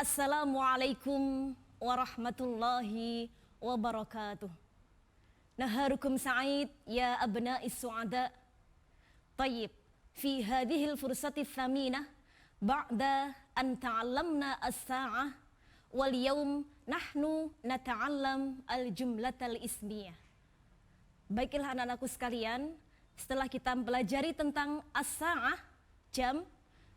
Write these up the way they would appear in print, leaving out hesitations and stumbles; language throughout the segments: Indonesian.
Assalamualaikum warahmatullahi wabarakatuh. Naharukum sa'id ya abna'is su'ada. Tayyib, fi hadhil fursati thaminah ba'da an ta'allamna as-sa'ah wal yawm nahnu nata'allam al-jumlatal ismiyah. Baiklah anak-anakku sekalian, setelah kita mempelajari tentang as-sa'ah, jam,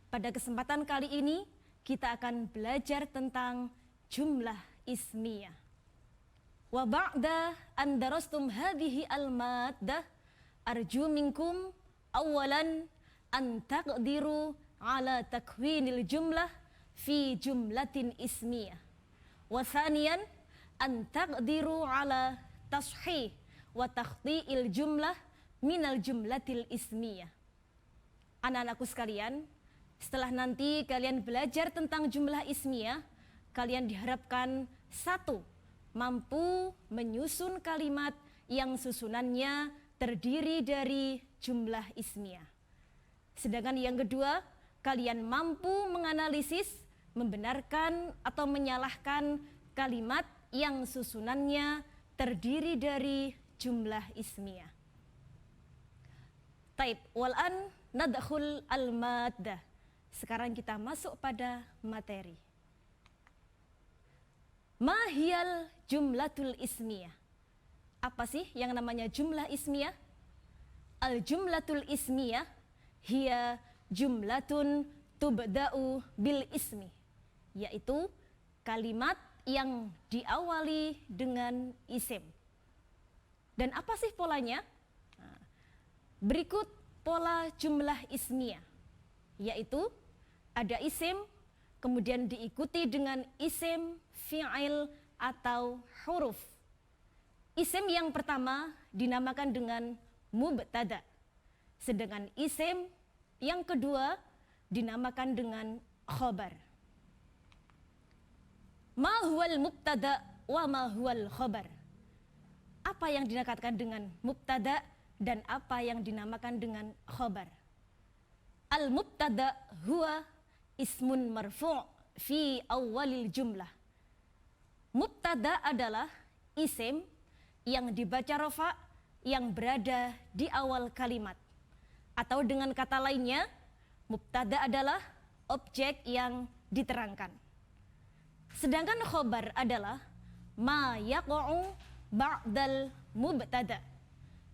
pada kesempatan kali ini kita akan belajar tentang jumlah ismiyah. Wa ba'da an darastum hadhihi al-maddah arju minkum awalan an taqdiru ala takwinil jumlah fi jumlatin ismiyah. Wa thaniyan an taqdiru ala tashih wa takhti'il jumlah minal jumlatil ismiyah. Anak-anakku sekalian, setelah nanti kalian belajar tentang jumlah ismiyah, kalian diharapkan satu, mampu menyusun kalimat yang susunannya terdiri dari jumlah ismiyah. Sedangkan yang kedua, kalian mampu menganalisis, membenarkan atau menyalahkan kalimat yang susunannya terdiri dari jumlah ismiyah. Taib, wal'an nadkhul al-maddah. Sekarang kita masuk pada materi. Mahiyal jumlatul ismiyah. Apa sih yang namanya jumlah ismiyah? Al-jumlatul ismiyah hiya jumlatun tubda'u bil ismi, yaitu kalimat yang diawali dengan isim. Dan apa sih polanya? Berikut pola jumlah ismiyah, yaitu ada isim, kemudian diikuti dengan isim, fi'il, atau huruf. Isim yang pertama dinamakan dengan mubtada, sedangkan isim yang kedua dinamakan dengan khobar. Ma huwal mubtada wa ma huwal khobar. Apa yang dinamakan dengan mubtada dan apa yang dinamakan dengan khobar? Al-mubtada huwa ismun marfu' fi awalil jumlah. Mubtada adalah isim yang dibaca rafa' yang berada di awal kalimat. Atau dengan kata lainnya, mubtada adalah objek yang diterangkan. Sedangkan khobar adalah ma yaqa'u ba'dal mubtada.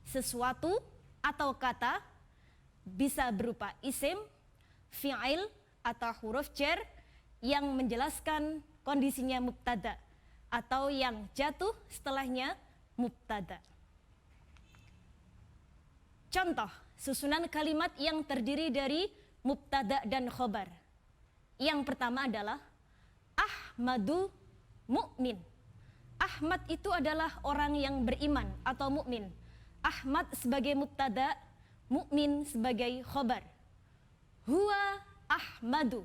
Sesuatu atau kata bisa berupa isim, fi'il, atau huruf jar yang menjelaskan kondisinya mubtada atau yang jatuh setelahnya mubtada. Contoh susunan kalimat yang terdiri dari mubtada dan khobar. Yang pertama adalah Ahmadu mu'min. Ahmad itu adalah orang yang beriman atau mukmin. Ahmad sebagai mubtada, mukmin sebagai khobar. Huwa Ahmadu,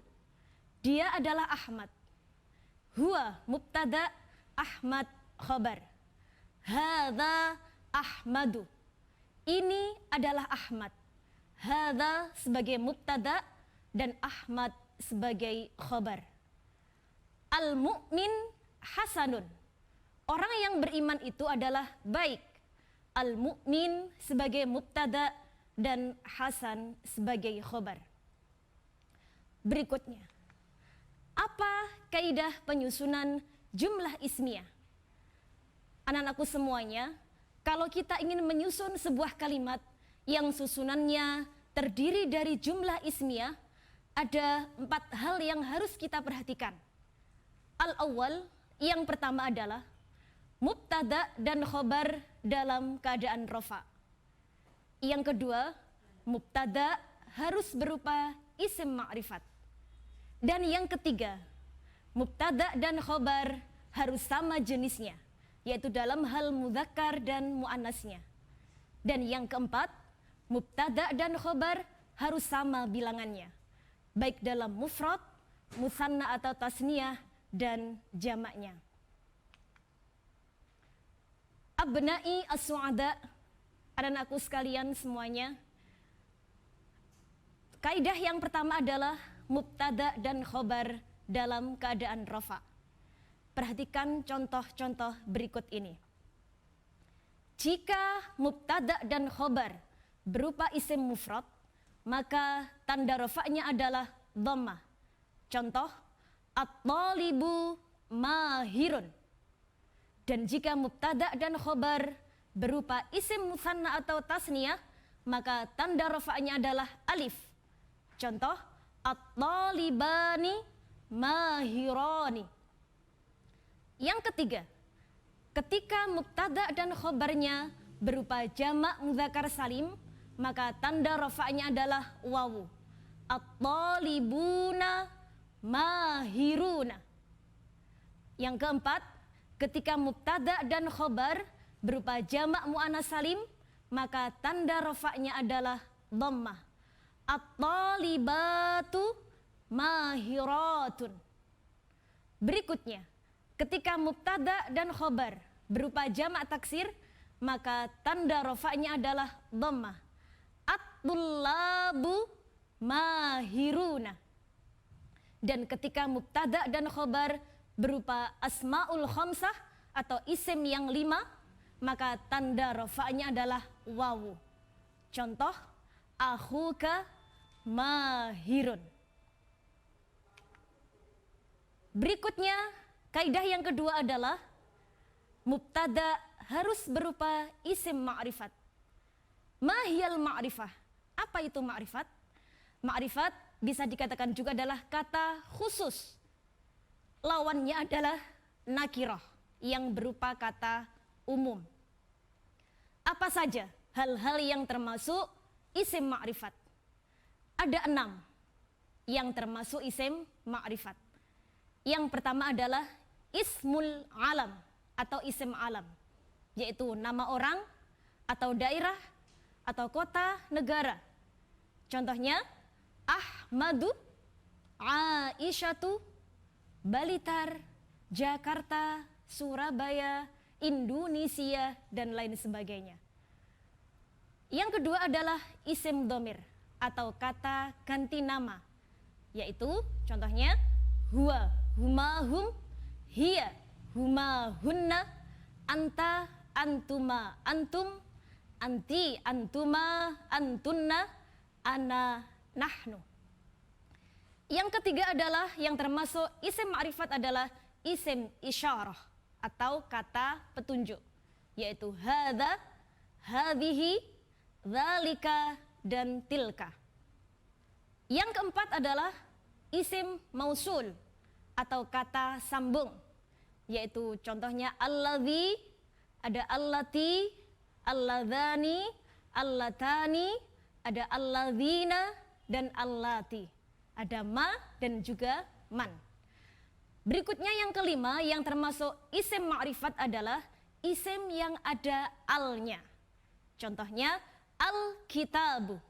dia adalah Ahmad. Huwa mubtada, Ahmad khobar. Hadza Ahmadu, ini adalah Ahmad. Hadza sebagai mubtada dan Ahmad sebagai khobar. Al-mu'min hasanun, orang yang beriman itu adalah baik. Al-mu'min sebagai mubtada dan Hasan sebagai khobar. Berikutnya, apa kaidah penyusunan jumlah ismiyah? Anak-anakku semuanya, kalau kita ingin menyusun sebuah kalimat yang susunannya terdiri dari jumlah ismiyah, ada 4 hal yang harus kita perhatikan. Al-awwal, yang pertama adalah mubtada dan khobar dalam keadaan rafa. Yang kedua, mubtada harus berupa isim ma'rifat. Dan yang ketiga, mubtada dan khobar harus sama jenisnya, yaitu dalam hal mudzakkar dan muannasnya. Dan yang keempat, mubtada dan khobar harus sama bilangannya, baik dalam mufrad, musanna atau tasniyah, dan jamaknya. Abna'i as-su'ada, anak-anakku sekalian semuanya, kaidah yang pertama adalah mubtada dan khobar dalam keadaan rafa. Perhatikan contoh-contoh berikut ini. Jika mubtada dan khobar berupa isim mufrad, maka tanda rafa'nya adalah dhammah. Contoh, at-talibu mahirun. Dan jika mubtada dan khobar berupa isim musanna atau tasniyah, maka tanda rafa'nya adalah alif. Contoh, at-talibani mahirani. Yang ketiga, ketika mubtada dan khobarnya berupa jamak mudzakkar salim, maka tanda rafa'nya adalah wawu. At-talibuna mahiruna. Yang keempat, ketika mubtada dan khobar berupa jamak muannas salim, maka tanda rafa'nya adalah dhammah. At-talibatu mahiratun. Berikutnya, ketika mubtada dan khobar berupa jamak taksir, maka tanda rafa'nya adalah dhammah. At-tullabu mahiruna. Dan ketika mubtada dan khobar berupa asmaul khamsah atau isim yang 5, maka tanda rafa'nya adalah wawu. Contoh, akhuka mahirun. Berikutnya, kaidah yang kedua adalah mubtada harus berupa isim ma'rifat. Mahiyal ma'rifah. Apa itu ma'rifat? Ma'rifat bisa dikatakan juga adalah kata khusus. Lawannya adalah nakirah yang berupa kata umum. Apa saja hal-hal yang termasuk isim ma'rifat? Ada 6 yang termasuk isim ma'rifat. Yang pertama adalah ismul alam atau isim alam, yaitu nama orang atau daerah atau kota negara. Contohnya Ahmadu, Aisyatu, Balitar, Jakarta, Surabaya, Indonesia, dan lain sebagainya. Yang kedua adalah isim dhamir atau kata ganti nama, yaitu contohnya huwa, huma, hum, hiya, huma, hunna, anta, antuma, antum, anti, antuma, antunna, ana, nahnu. Yang ketiga adalah yang termasuk isim ma'rifat adalah isim isyarah atau kata petunjuk, yaitu hadza, hadhihi, dzalika, dan tilka. Yang keempat adalah isim mausul atau kata sambung, yaitu contohnya alladzi, ada allati, alladzani, allatani, ada alladzina, dan allati. Ada ma dan juga man. Berikutnya yang kelima yang termasuk isim ma'rifat adalah isim yang ada alnya. Contohnya al-kitabu,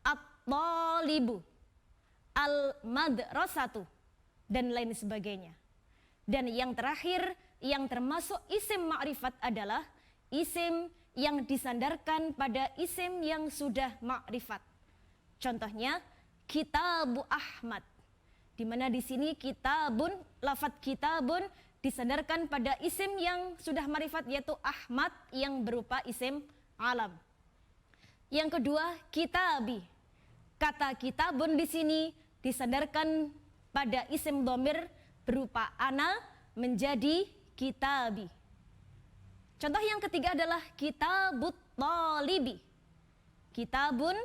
at-talibu, al-madrasatu, dan lain sebagainya. Dan yang terakhir yang termasuk isim ma'rifat adalah isim yang disandarkan pada isim yang sudah ma'rifat. Contohnya Kitabu Ahmad, di mana di sini kitabun, lafadz kitabun disandarkan pada isim yang sudah ma'rifat, yaitu Ahmad yang berupa isim alam. Yang kedua, kitabi. Kata kitabun di sini disandarkan pada isim dhamir berupa ana menjadi kitabi. Contoh yang ketiga adalah kitabut talibi. Kitabun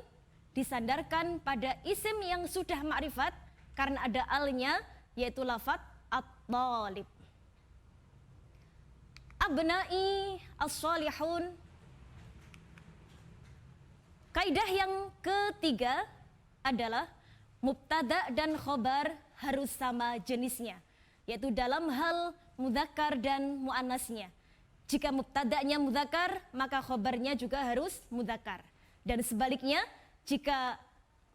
disandarkan pada isim yang sudah ma'rifat karena ada alnya, yaitu lafadz at-talib. Abna'i as-salihun. Kaidah yang ketiga adalah mubtada dan khobar harus sama jenisnya, yaitu dalam hal mudzakkar dan muannasnya. Jika mubtadanya mudzakkar, maka khobarnya juga harus mudzakkar. Dan sebaliknya, jika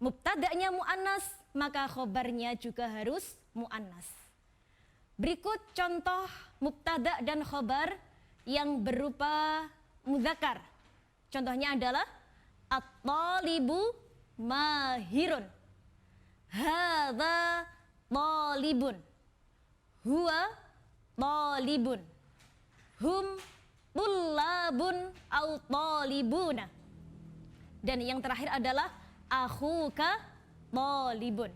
mubtadanya muannas, maka khobarnya juga harus muannas. Berikut contoh mubtada dan khobar yang berupa mudzakkar. Contohnya adalah at-talibu mahirun, hadza talibun, huwa talibun, hum tullabun au talibuna. Dan yang terakhir adalah akhuka talibun.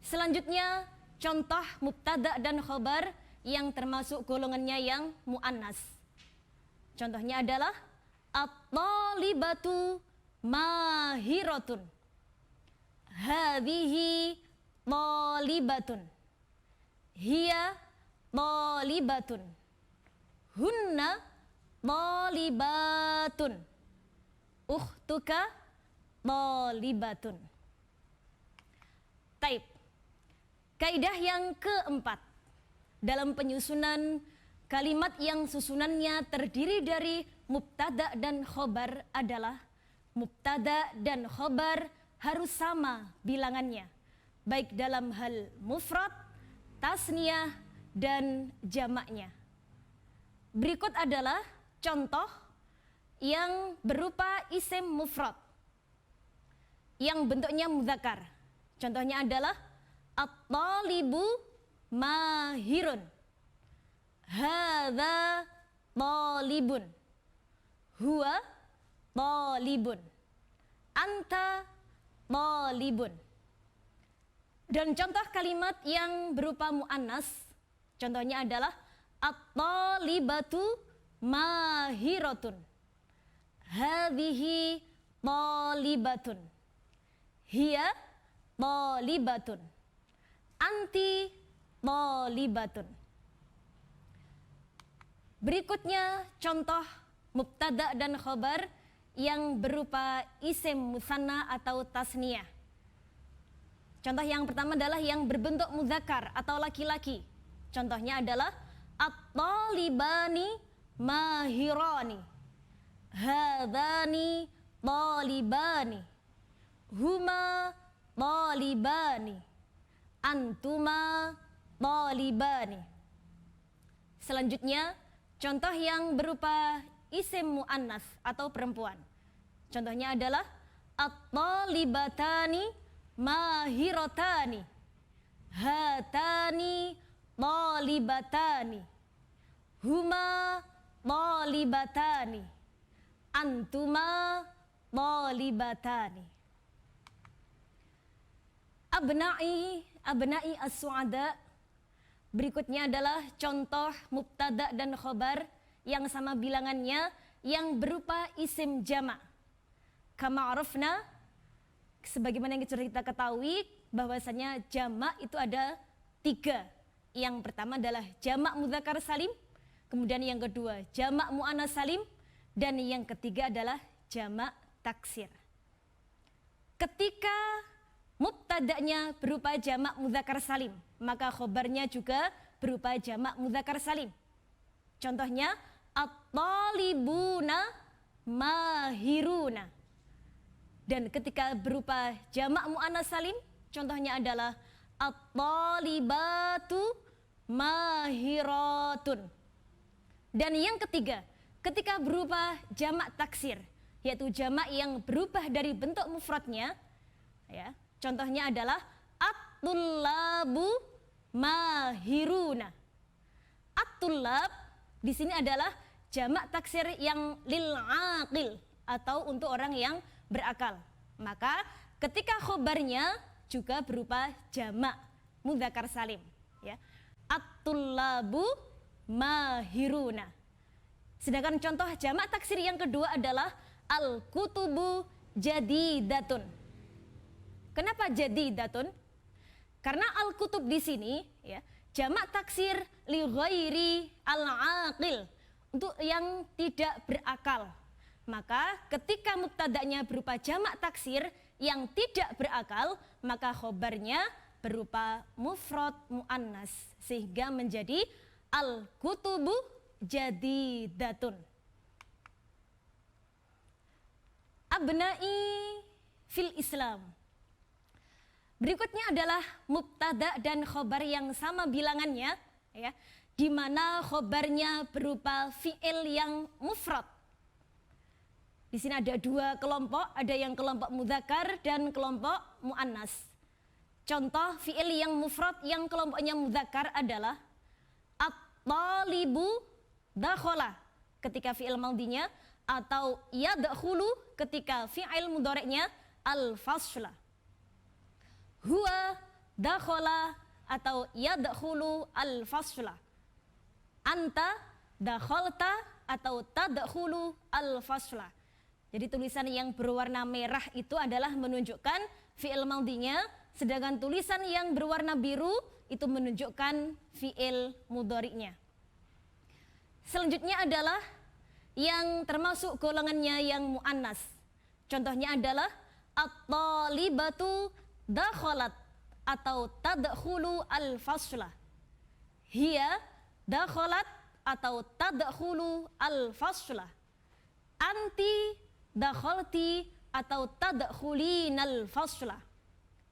Selanjutnya contoh mubtada dan khobar yang termasuk golongannya yang muannas. Contohnya adalah at-talibatu mahiratun, hadhihi talibatun, hiya talibatun, hunna talibatun, ukhtuka talibatun. Taib. Kaidah yang keempat dalam penyusunan kalimat yang susunannya terdiri dari mubtada dan khobar adalah mubtada dan khobar harus sama bilangannya, baik dalam hal mufrad, tasniyah, dan jamaknya. Berikut adalah contoh yang berupa isim mufrad yang bentuknya mudzakkar. Contohnya adalah at-talibu mahirun, hadza talibun, huwa talibun, anta talibun. Dan contoh kalimat yang berupa muannas, contohnya adalah at-talibatu mahiratun, hadhihi talibatun, hiya talibatun, anti talibatun. Berikutnya contoh mubtada dan khobar yang berupa isim musanna atau tasniyah. Contoh yang pertama adalah yang berbentuk mudzakkar atau laki-laki. Contohnya adalah at-talibani mahirani, hadzani talibani, huma talibani, antuma talibani. Selanjutnya contoh yang berupa isim muannas atau perempuan. Contohnya adalah at-talibatani mahiratani, hatani talibatani, huma talibatani, antuma talibatani. Abna'i as-su'ada. Berikutnya adalah contoh mubtada dan khobar yang sama bilangannya yang berupa isim jamak. Kama arafna, sebagaimana yang sudah kita ketahui bahwasanya jamak itu ada 3. Yang pertama adalah jamak mudzakkar salim, kemudian yang kedua jamak muannas salim, dan yang ketiga adalah jamak taksir. Ketika mubtada'nya berupa jamak mudzakkar salim, maka khobarnya juga berupa jamak mudzakkar salim. Contohnya at-talibuna mahiruna. Dan ketika berupa jamak muannas salim, contohnya adalah at-talibatu mahiratun. Dan yang ketiga, ketika berupa jamak taksir, yaitu jamak yang berubah dari bentuk mufradnya, ya, contohnya adalah at-tullabu mahiruna. At-tullab di sini adalah jamak taksir yang lil aqil atau untuk orang yang berakal. Maka ketika khobarnya juga berupa jamak mudzakkar salim, ya. At-tullabu mahiruna. Sedangkan contoh jamak taksir yang kedua adalah al-kutubu jadidatun. Kenapa jadidatun? Karena al-kutub di sini, ya, jamak taksir li ghairi al-aqil, untuk yang tidak berakal. Maka ketika mubtada'nya berupa jamak taksir yang tidak berakal, maka khobarnya berupa mufrad muannas sehingga menjadi al-kutubu jadidatun. Abna'i fil Islam. Berikutnya adalah mubtada dan khobar yang sama bilangannya, ya, di mana khobarnya berupa fi'il yang mufrad. Di sini ada 2 kelompok, ada yang kelompok mudzakkar dan kelompok muannas. Contoh fi'il yang mufrad yang kelompoknya mudzakkar adalah at-talibu dakhala ketika fi'il madhinya, atau yadkhulu ketika fi'il mudhari'nya al-fasla. Huwa dakhala atau yadkhulu al-fasla. Anta dakhalta atau tadkhulu al-fasla. Jadi tulisan yang berwarna merah itu adalah menunjukkan fi'il madhinya, sedangkan tulisan yang berwarna biru itu menunjukkan fi'il mudhari'nya. Selanjutnya adalah yang termasuk golongannya yang muannas. Contohnya adalah at-talibatu dakhalat atau tadkhulu al-fasla. Hiya dakhalat atau tadkhulu al-fasla. Anti dakhalti atau tadkhulinal fasla.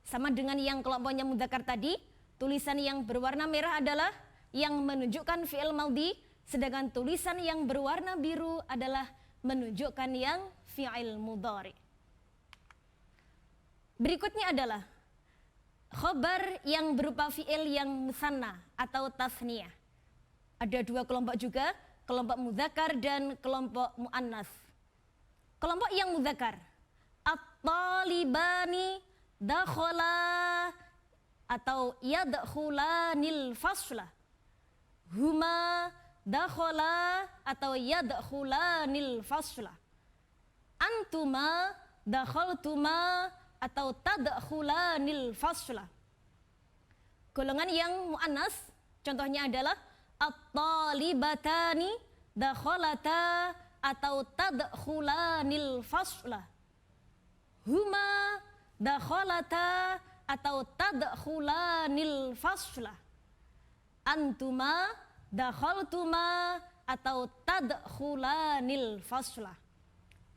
Sama dengan yang kelompoknya mudzakkar tadi, tulisan yang berwarna merah adalah yang menunjukkan fi'il madhi, sedangkan tulisan yang berwarna biru adalah menunjukkan yang fi'il mudhari. Berikutnya adalah khobar yang berupa fi'il yang musanna atau tasniyah. Ada dua kelompok juga, kelompok mudzakkar dan kelompok muannas. Kelompok yang mudzakkar, at-talibani dakhala atau yadkhulanil fasla. Huma dakhala atau yadkhulanil fasla. Antuma dakhaltuma atau tadkhulanil fasla. Golongan yang muannas contohnya adalah at-talibatani dakhalata atau tadkhulanil fasla. Huma dakhalata atau tadkhulanil fasla. Antuma dakhaltuma atau tadkhulanil fasla.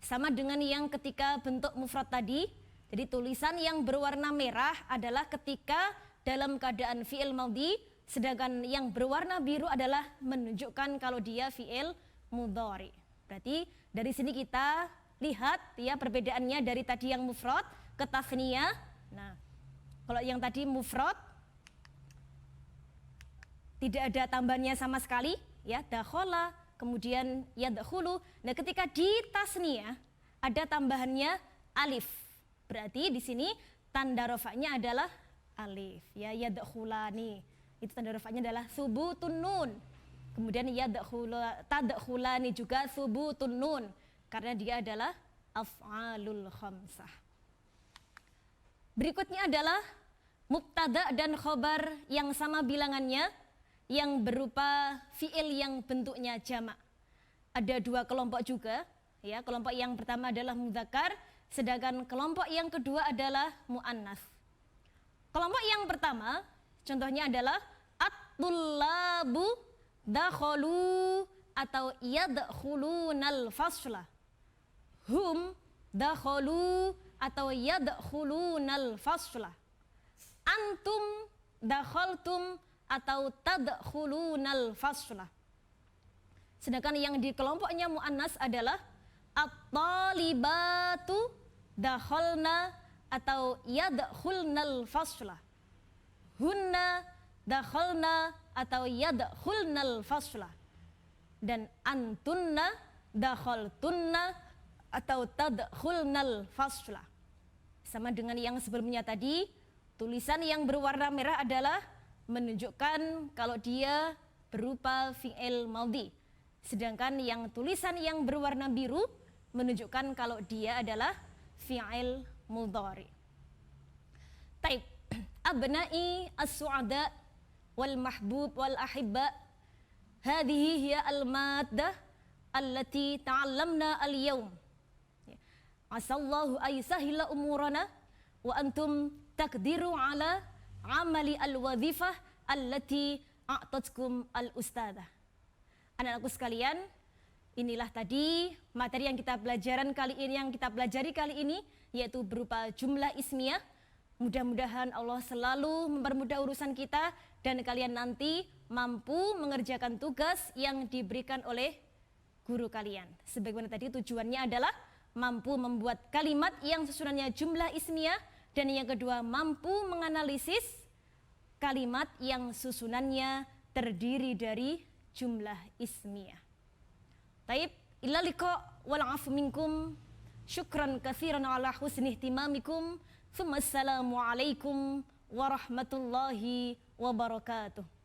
Sama dengan yang ketika bentuk mufrad tadi. Jadi tulisan yang berwarna merah adalah ketika dalam keadaan fi'il madhi, sedangkan yang berwarna biru adalah menunjukkan kalau dia fi'il mudhari. Berarti dari sini kita lihat ya perbedaannya dari tadi yang mufrad ke tasniyah. Nah, kalau yang tadi mufrad tidak ada tambahannya sama sekali, ya dakhala, kemudian yadkhulu. Nah, ketika di tasniyah ada tambahannya alif. Berarti di sini tanda rafa'nya adalah alif, ya yadkhulani. Itu tanda rafa'nya adalah subutun nun. Kemudian tadkhulani juga subutun nun karena dia adalah af'alul khamsah. Berikutnya adalah mubtada dan khobar yang sama bilangannya yang berupa fi'il yang bentuknya jamak. Ada dua kelompok juga, ya. Kelompok yang pertama adalah mudzakkar, sedangkan kelompok yang kedua adalah muannas. Kelompok yang pertama contohnya adalah at-tullabu dakhalu atau yadkhulunal fasla. Hum dakhalu atau yadkhulunal fasla. Antum dakhaltum atau tadkhulunal fasla. Sedangkan yang di kelompoknya muannas adalah at-talibatu dakhalna atau yadkhulnal fasla. Hunna dakhalna atau yadkhulnal fasla. Dan antunna dakhaltunna atau tadkhulnal fasla. Sama dengan yang sebelumnya tadi, tulisan yang berwarna merah adalah menunjukkan kalau dia berupa fi'il madhi. Sedangkan yang tulisan yang berwarna biru menunjukkan kalau dia adalah fi'il mudhari. Taib, abna'i as-su'ada wal mahbub wal ahibba, hadhihi hiya al-maddah allati ta'allamna al-yawm. Asallahu ay sahila umurana wa antum takdiru ala amali al-wadhifah allati a'tatkum al-ustadzah. Anak-anakku sekalian, inilah tadi materi yang kita pelajari kali ini yaitu berupa jumlah ismiyah. Mudah-mudahan Allah selalu mempermudah urusan kita dan kalian nanti mampu mengerjakan tugas yang diberikan oleh guru kalian. Sebagaimana tadi tujuannya adalah mampu membuat kalimat yang susunannya jumlah ismiyah Dan yang kedua, mampu menganalisis kalimat yang susunannya terdiri dari jumlah ismiyah. Taib, illa liqa wal afu minkum. Syukran katsiran ala husni ihtimamikum. Assalamu alaikum warahmatullahi wabarakatuh.